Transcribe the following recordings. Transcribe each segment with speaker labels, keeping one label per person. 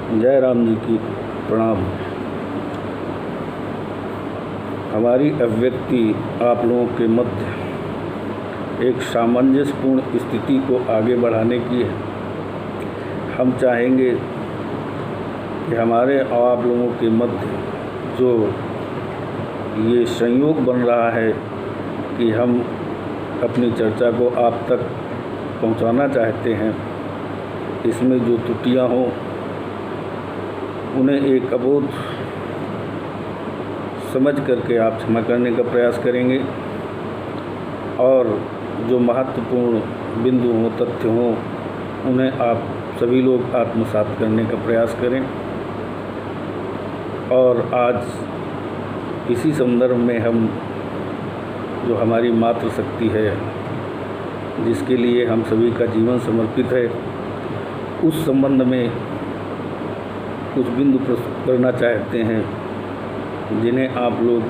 Speaker 1: जय राम जी की प्रणाम। हमारी अभिव्यक्ति आप लोगों के मध्य एक सामंजस्यपूर्ण स्थिति को आगे बढ़ाने की है। हम चाहेंगे कि हमारे और आप लोगों के मध्य जो ये संयोग बन रहा है कि हम अपनी चर्चा को आप तक पहुंचाना चाहते हैं, इसमें जो त्रुटियां हों उन्हें एक अबोध समझ करके आप क्षमा करने का प्रयास करेंगे और जो महत्वपूर्ण बिंदु हों, तथ्य हों, उन्हें आप सभी लोग आत्मसात करने का प्रयास करें। और आज इसी संदर्भ में हम जो हमारी मातृ शक्ति है, जिसके लिए हम सभी का जीवन समर्पित है, उस संबंध में कुछ बिंदु प्रस्तुत करना चाहते हैं, जिन्हें आप लोग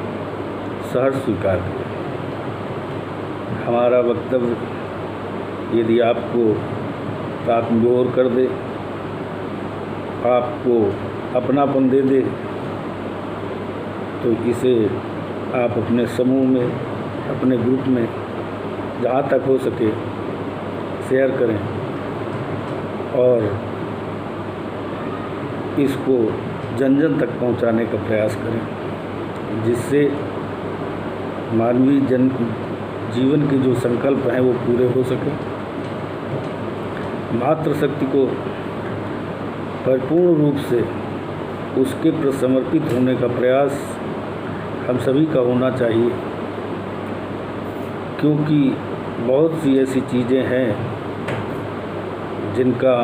Speaker 1: सहर्ष स्वीकार करें। हमारा वक्तव्य यदि आपको तात्म्योर कर दे, आपको अपनापन दे दे, तो इसे आप अपने समूह में, अपने ग्रुप में जहाँ तक हो सके शेयर करें और इसको जन जन तक पहुंचाने का प्रयास करें, जिससे मानवीय जीवन के जो संकल्प हैं वो पूरे हो सके। मातृशक्ति को भरपूर्ण रूप से उसके प्रति समर्पित होने का प्रयास हम सभी का होना चाहिए, क्योंकि बहुत सी ऐसी चीज़ें हैं जिनका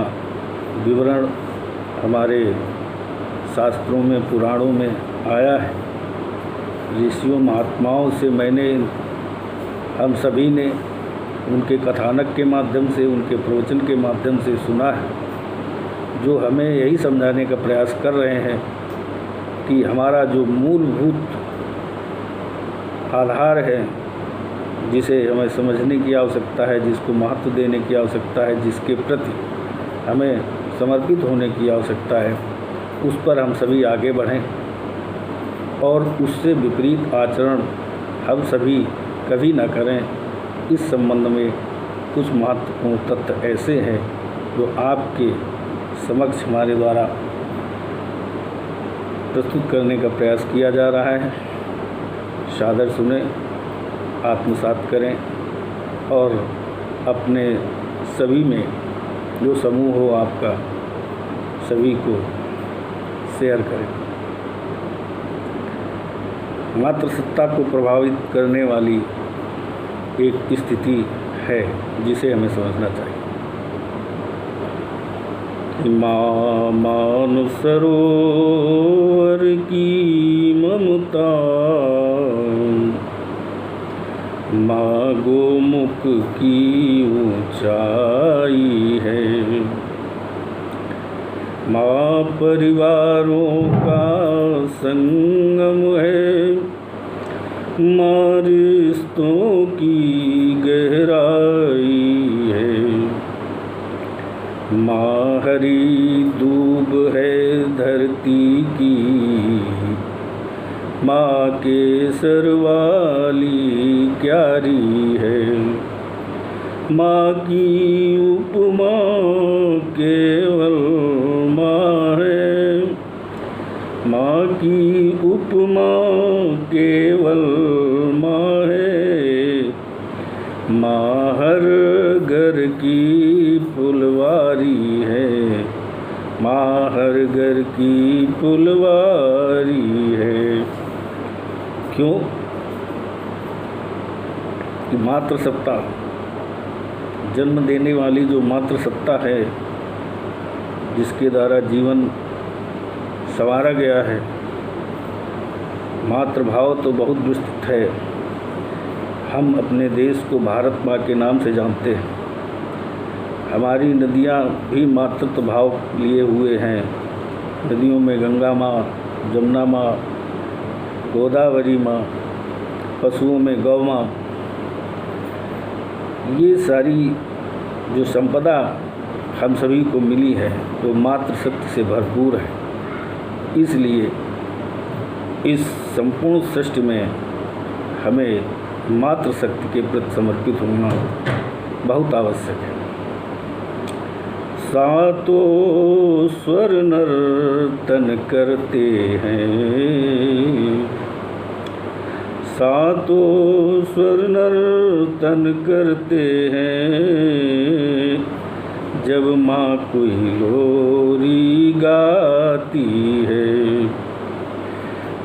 Speaker 1: विवरण हमारे शास्त्रों में, पुराणों में आया है। ऋषियों महात्माओं से हम सभी ने उनके कथानक के माध्यम से, उनके प्रवचन के माध्यम से सुना है, जो हमें यही समझाने का प्रयास कर रहे हैं कि हमारा जो मूलभूत आधार है, जिसे हमें समझने की आवश्यकता है, जिसको महत्व देने की आवश्यकता है, जिसके प्रति हमें समर्पित होने की आवश्यकता है, उस पर हम सभी आगे बढ़ें और उससे विपरीत आचरण हम सभी कभी न करें। इस संबंध में कुछ महत्वपूर्ण तथ्य ऐसे हैं जो आपके समक्ष हमारे द्वारा प्रस्तुत करने का प्रयास किया जा रहा है। सादर सुने, आत्मसात करें और अपने सभी में जो समूह हो आपका, सभी को शेयर करें। मातृसत्ता को प्रभावित करने वाली एक स्थिति है जिसे हमें समझना चाहिए। मानस सरोवर की ममता, माँ गोमुख की ऊंचाई है, माँ परिवारों का संगम है, माँ रिश्तों की गहराई है, माँ हरी दूब है धरती की, माँ केसर वाली क्यारी है, माँ की उपमा केवल माँ है, माँ की उपमा केवल माँ है, माँ हर घर की फुलवारी है, माँ हर घर की फुलवारी है। क्यों? कि मातृसत्ता, जन्म देने वाली जो मातृसत्ता है, जिसके द्वारा जीवन संवारा गया है। मातृभाव तो बहुत विस्तृत है। हम अपने देश को भारत माँ के नाम से जानते हैं। हमारी नदियाँ भी मातृत्व भाव लिए हुए हैं। नदियों में गंगा माँ, जमुना माँ, गोदावरी माँ, पशुओं में गौ माँ, ये सारी जो संपदा हम सभी को मिली है, वो मातृ शक्ति से भरपूर है। इसलिए इस संपूर्ण सृष्टि में हमें मातृशक्ति के प्रति समर्पित होना बहुत आवश्यक है। सातों स्वर नर्तन करते हैं, सातों स्वर नर्तन करते हैं, जब माँ कोई लोरी गाती है।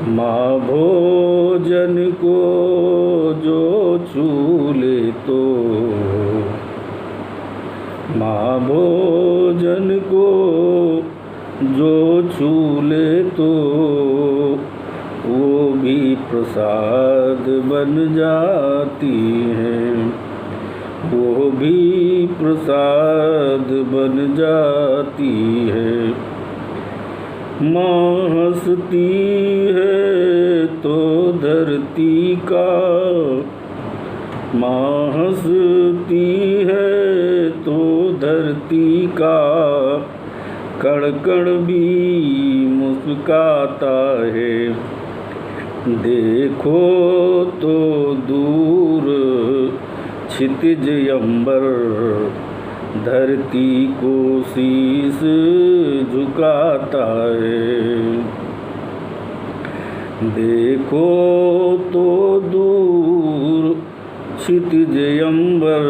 Speaker 1: माँ भोजन को जो छू ले तो, माँ भोजन को जो छू ले तो, वो भी प्रसाद बन जाती है, वो भी प्रसाद बन जाती है। माँ हंसती है तो धरती का, माँ हंसती है तो धरती का कण कण भी मुस्काता है। देखो तो दूर क्षितिज अंबर, धरती को शीश झुकाता है। देखो तो दूर क्षितिज अंबर,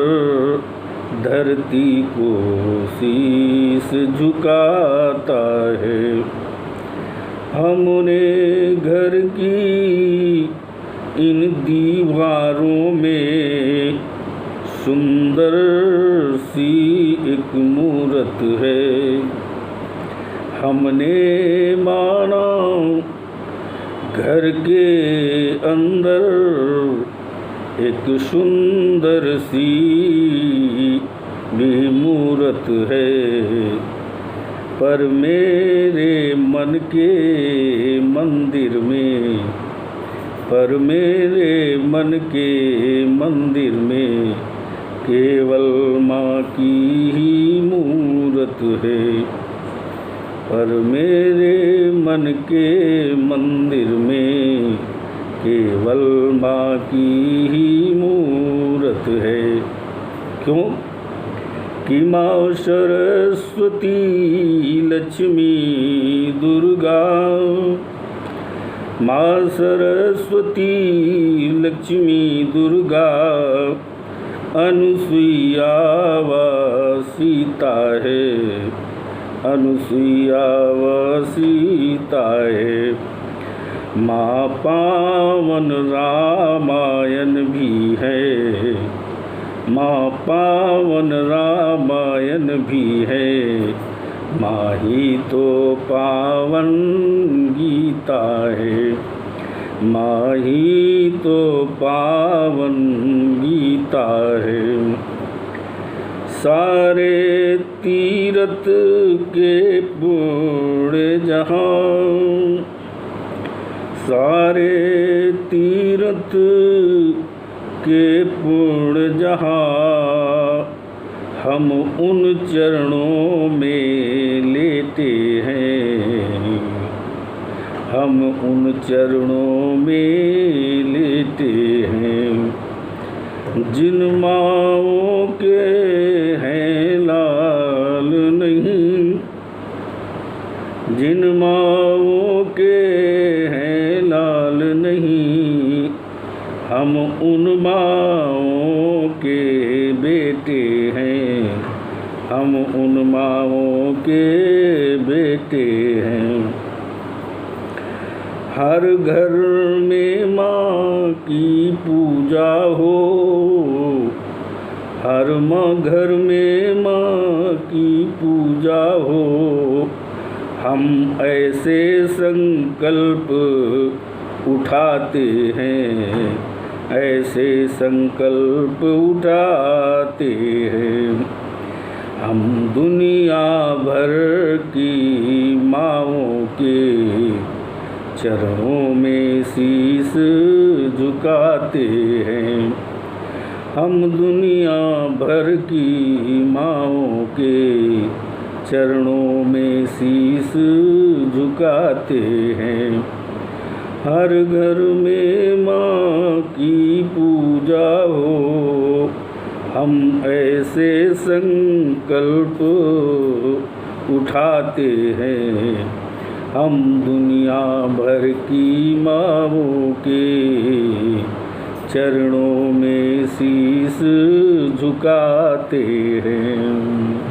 Speaker 1: धरती को शीश झुकाता है। हमने घर की इन दीवारों में सुंदर सी एक मूरत है। हमने माना घर के अंदर एक सुंदर सी भी मूरत है, पर मेरे मन के मंदिर में, पर मेरे मन के मंदिर में केवल माँ की ही मूरत है। पर मेरे मन के मंदिर में केवल माँ की ही मूरत है। क्यों? कि माँ सरस्वती लक्ष्मी दुर्गा, माँ सरस्वती लक्ष्मी दुर्गा अनुसुईया व सीता है, अनुसुईया व सीता है। माँ पावन रामायण भी है, माँ पावन रामायण भी है। माँ ही तो पावन गीता है, माँ ही तो पावन गीता है। सारे तीरथ के पुण्य जहाँ, सारे तीरथ के पुण्य जहाँ, हम उन चरणों में लेते हैं, हम उन चरणों में लेटे हैं। जिन माँओं के हैं लाल नहीं, जिन माँओं के हैं लाल नहीं, हम उन माँओं के बेटे हैं, हम उन माँओं के बेटे हैं। हर घर में माँ की पूजा हो, हर घर में माँ की पूजा हो। हम ऐसे संकल्प उठाते हैं, ऐसे संकल्प उठाते हैं। हम दुनिया भर की माँओं के चरणों में शीश झुकाते हैं। हम दुनिया भर की माँओं के चरणों में शीश झुकाते हैं। हर घर में माँ की पूजा हो, हम ऐसे संकल्प उठाते हैं। हम दुनिया भर की माँओं के चरणों में शीश झुकाते हैं।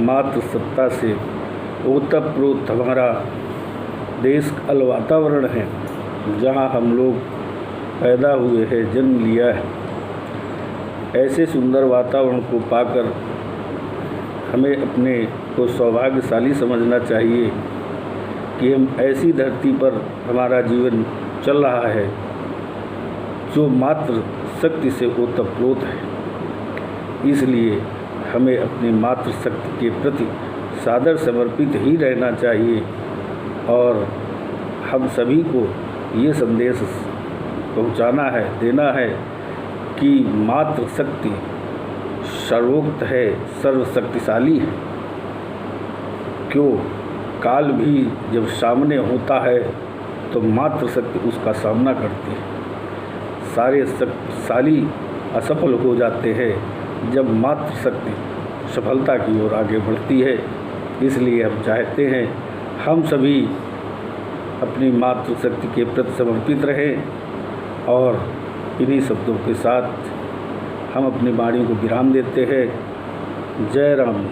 Speaker 1: मातृ सत्ता से ओतप्रोत हमारा देश का वातावरण है, जहाँ हम लोग पैदा हुए हैं, जन्म लिया है। ऐसे सुंदर वातावरण को पाकर हमें अपने को सौभाग्यशाली समझना चाहिए कि हम ऐसी धरती पर हमारा जीवन चल रहा है जो मातृ शक्ति से ओतप्रोत है। इसलिए हमें अपनी मातृ शक्ति के प्रति सादर समर्पित ही रहना चाहिए और हम सभी को ये संदेश पहुंचाना है, देना है कि मातृ शक्ति सर्वोक्त है, सर्वशक्तिशाली है। क्यों, काल भी जब सामने होता है तो मातृ शक्ति उसका सामना करती है। सारे शक्तिशाली असफल हो जाते हैं जब मातृ शक्ति सफलता की ओर आगे बढ़ती है। इसलिए हम चाहते हैं हम सभी अपनी मातृ शक्ति के प्रति समर्पित रहें और इन्हीं शब्दों के साथ हम अपनी वाणी को विराम देते हैं। जय राम।